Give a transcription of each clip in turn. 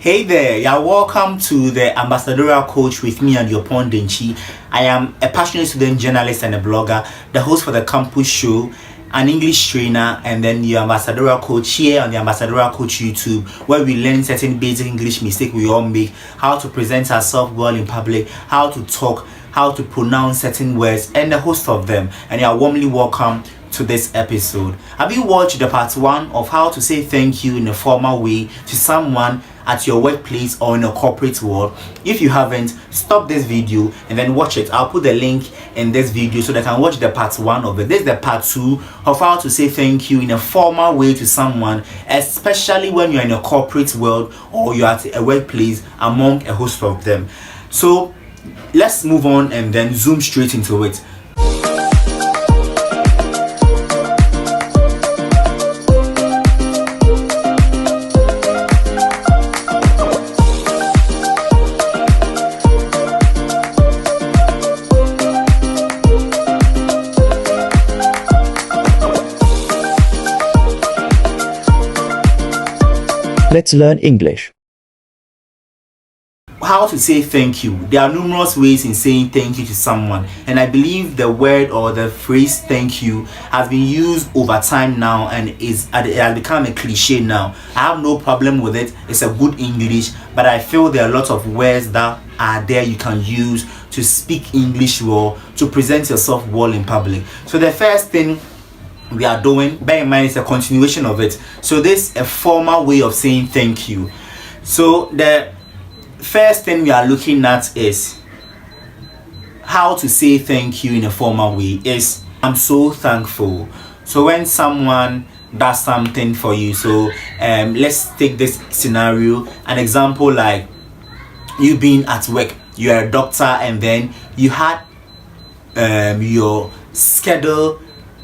Hey there, you're welcome to the Ambassadorial Coach with me and your Denchi. I am a passionate student journalist and a blogger, the host for the Campus Show, an English trainer, and then your Ambassadorial Coach here on the Ambassadorial Coach YouTube, where we learn certain basic English mistakes we all make, how to present ourselves well in public, how to talk, how to pronounce certain words, and the host of them. And you are warmly welcome to this episode. Have you watched the part 1 of how to say thank you in a formal way to someone at your workplace or in a corporate world? If you haven't, stop this video and then watch it. I'll put the link in this video so that you can watch the part 1 of it. This is the part 2 of how to say thank you in a formal way to someone, especially when you're in a corporate world or you're at a workplace among a host of them. So let's move on and then zoom straight into it. Let's learn English. How to say thank you. There are numerous ways in saying thank you to someone, and I believe the word or the phrase thank you has been used over time now and it has become a cliche now. I have no problem with it. It's a good English, but I feel there are lots of words that are there you can use to speak English well, to present yourself well in public. So the first thing we are doing, bear in mind, it's a continuation of it. So this is a formal way of saying thank you. So the first thing we are looking at is how to say thank you in a formal way is I'm so thankful. So when someone does something for you, so let's take this scenario, an example like you being at work, you're a doctor and then you had your schedule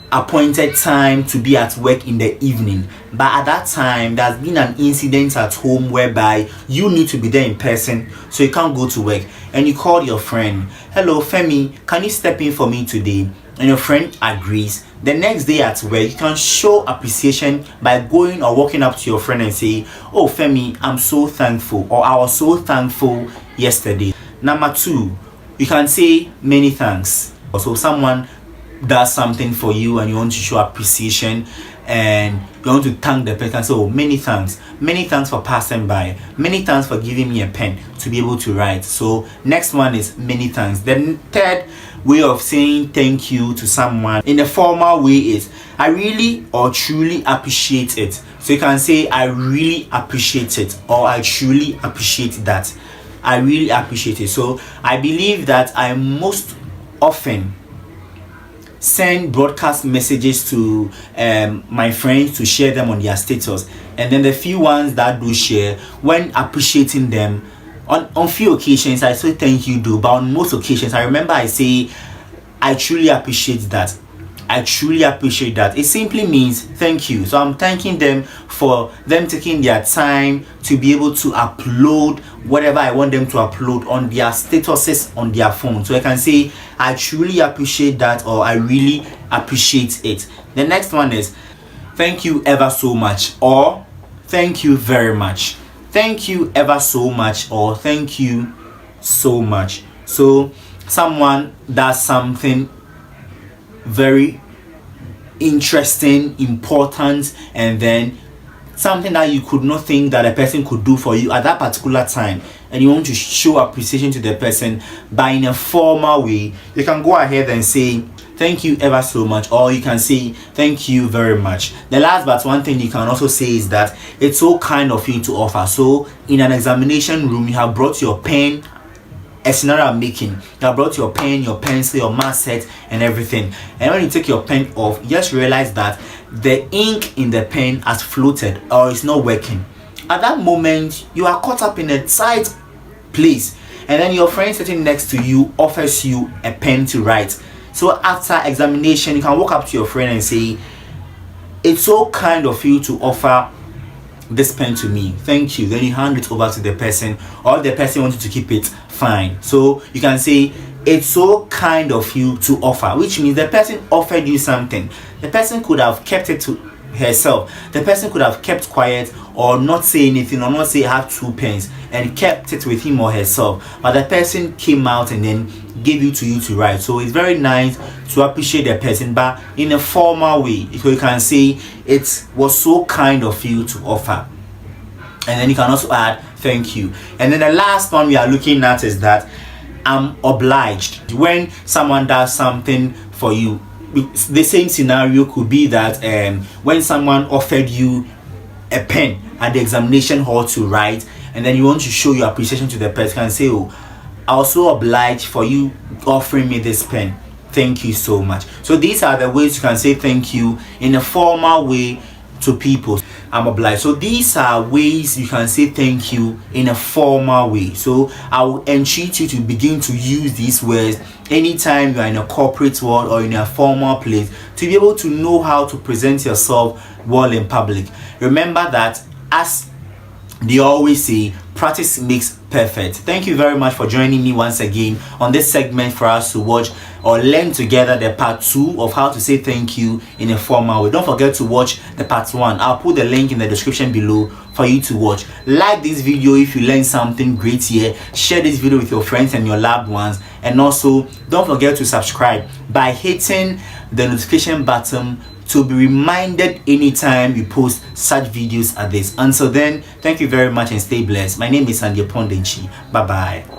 appointed time to be at work in the evening, but at that time there's been an incident at home whereby you need to be there in person, so you can't go to work, and you call your friend, hello Femi, can you step in for me today? And your friend agrees. The next day at work, you can show appreciation by going or walking up to your friend and say, oh Femi, I'm so thankful, or I was so thankful yesterday. Number 2, you can say many thanks. Also, someone does something for you and you want to show appreciation and you want to thank the person, so many thanks for passing by, many thanks for giving me a pen to be able to write. So next one is many thanks. The third way of saying thank you to someone in a formal way is I really or truly appreciate it. So you can say I really appreciate it, or I truly appreciate that. I really appreciate it. So I believe that I most often send broadcast messages to my friends to share them on their status, and then the few ones that do share, when appreciating them, on few occasions I say thank you do, but on most occasions I remember I say I truly appreciate that. I truly appreciate that. It simply means thank you. So I'm thanking them for them taking their time to be able to upload whatever I want them to upload on their statuses on their phone. So I can say I truly appreciate that, or I really appreciate it. The next one is thank you ever so much, or thank you very much. Thank you ever so much, or thank you so much. So someone does something very interesting, important, and then something that you could not think that a person could do for you at that particular time, and you want to show appreciation to the person, but in a formal way, you can go ahead and say thank you ever so much, or you can say thank you very much. The last but one thing you can also say is that it's so kind of you to offer. So in an examination room, you have brought your pen, a scenario I'm making, you have brought your pen, your pencil, your math set and everything, and when you take your pen off, you just realize that the ink in the pen has floated or it's not working. At that moment, you are caught up in a tight place, and then your friend sitting next to you offers you a pen to write. So after examination, you can walk up to your friend and say, it's so kind of you to offer this pen to me, thank you. Then you hand it over to the person, or if the person wanted to keep it, fine. So you can say it's so kind of you to offer, which means the person offered you something. The person could have kept it to herself. The person could have kept quiet or not say anything or not say have 2 pence and kept it with him or herself, but the person came out and then gave it to you to write. So it's very nice to appreciate the person, but in a formal way. So you can say it was so kind of you to offer, and then you can also add thank you. And then the last one we are looking at is that I'm obliged. When someone does something for you, the same scenario could be that when someone offered you a pen at the examination hall to write, and then you want to show your appreciation to the person and say, oh, I was so obliged for you offering me this pen, thank you so much. So these are the ways you can say thank you in a formal way to people. I'm obliged. So these are ways you can say thank you in a formal way. So I will entreat you to begin to use these words anytime you are in a corporate world or in a formal place, to be able to know how to present yourself well in public. Remember that, as they always say, practice makes perfect. Thank you very much for joining me once again on this segment for us to watch or learn together the part 2 of how to say thank you in a formal way. Don't forget to watch the part 1. I'll put the link in the description below for you to watch. Like this video if you learned something great here. Share this video with your friends and your loved ones, and also don't forget to subscribe by hitting the notification button to be reminded anytime we post such videos as this. Until then, thank you very much and stay blessed. My name is Sandy Pondenchi. Bye bye.